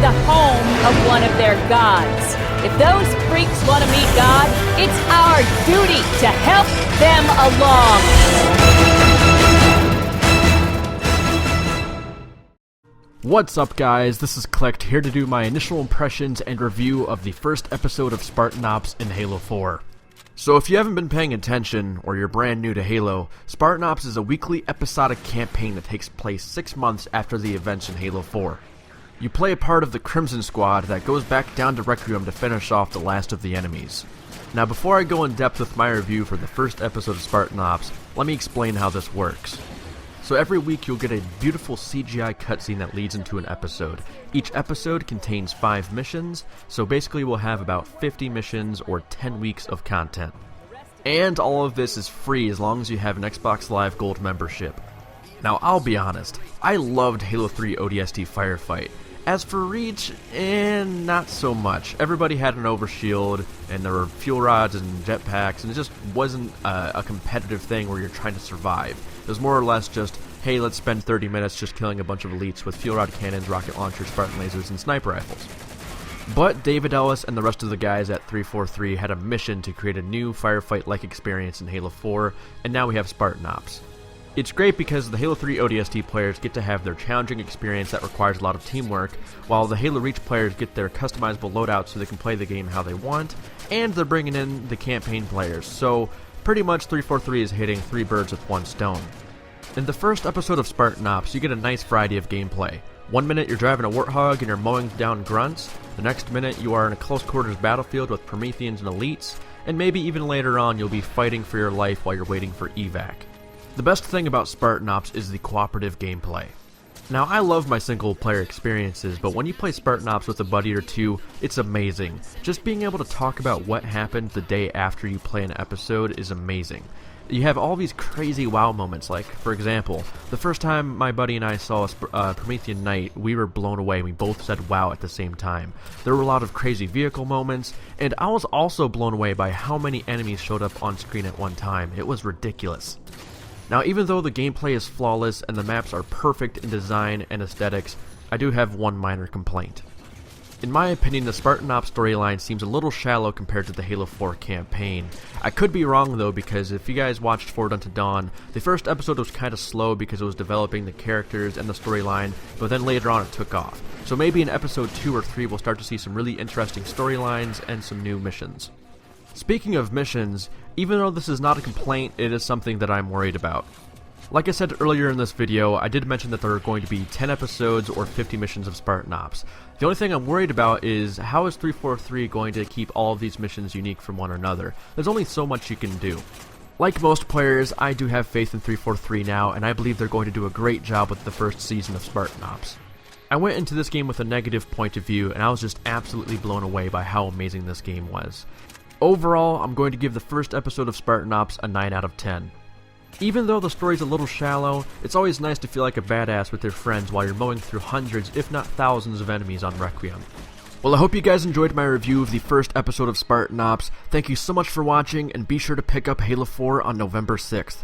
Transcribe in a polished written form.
the home of one of their gods. If those freaks want to meet God, it's our duty to help them along. What's up, guys? This is Clicked, here to do my initial impressions and review of the first episode of Spartan Ops in Halo 4. So if you haven't been paying attention, or you're brand new to Halo, Spartan Ops is a weekly episodic campaign that takes place 6 months after the events in Halo 4. You play a part of the Crimson Squad that goes back down to Requiem to finish off the last of the enemies. Now before I go in depth with my review for the first episode of Spartan Ops, let me explain how this works. So every week you'll get a beautiful CGI cutscene that leads into an episode. Each episode contains 5 missions, so basically we'll have about 50 missions or 10 weeks of content. And all of this is free as long as you have an Xbox Live Gold membership. Now I'll be honest, I loved Halo 3 ODST Firefight. As for Reach, not so much. Everybody had an overshield, and there were fuel rods and jetpacks, and it just wasn't a competitive thing where you're trying to survive. It was more or less just, hey, let's spend 30 minutes just killing a bunch of elites with fuel rod cannons, rocket launchers, Spartan lasers, and sniper rifles. But David Ellis and the rest of the guys at 343 had a mission to create a new firefight-like experience in Halo 4, and now we have Spartan Ops. It's great because the Halo 3 ODST players get to have their challenging experience that requires a lot of teamwork, while the Halo Reach players get their customizable loadouts so they can play the game how they want, and they're bringing in the campaign players, so pretty much 343 is hitting 3 birds with 1 stone. In the first episode of Spartan Ops, you get a nice variety of gameplay. One minute you're driving a Warthog and you're mowing down grunts, the next minute you are in a close quarters battlefield with Prometheans and elites, and maybe even later on you'll be fighting for your life while you're waiting for evac. The best thing about Spartan Ops is the cooperative gameplay. Now, I love my single-player experiences, but when you play Spartan Ops with a buddy or two, it's amazing. Just being able to talk about what happened the day after you play an episode is amazing. You have all these crazy wow moments, like, for example, the first time my buddy and I saw a Promethean Knight, we were blown away, we both said wow at the same time. There were a lot of crazy vehicle moments, and I was also blown away by how many enemies showed up on screen at one time. It was ridiculous. Now, even though the gameplay is flawless and the maps are perfect in design and aesthetics, I do have one minor complaint. In my opinion, the Spartan Ops storyline seems a little shallow compared to the Halo 4 campaign. I could be wrong though, because if you guys watched Forward Unto Dawn, the first episode was kind of slow because it was developing the characters and the storyline, but then later on it took off. So maybe in episode 2 or 3 we'll start to see some really interesting storylines and some new missions. Speaking of missions, even though this is not a complaint, it is something that I'm worried about. Like I said earlier in this video, I did mention that there are going to be 10 episodes or 50 missions of Spartan Ops. The only thing I'm worried about is how is 343 going to keep all of these missions unique from one another? There's only so much you can do. Like most players, I do have faith in 343 now, and I believe they're going to do a great job with the first season of Spartan Ops. I went into this game with a negative point of view, and I was just absolutely blown away by how amazing this game was. Overall, I'm going to give the first episode of Spartan Ops a 9 out of 10. Even though the story's a little shallow, it's always nice to feel like a badass with your friends while you're mowing through hundreds, if not thousands of enemies on Requiem. Well, I hope you guys enjoyed my review of the first episode of Spartan Ops. Thank you so much for watching, and be sure to pick up Halo 4 on November 6th.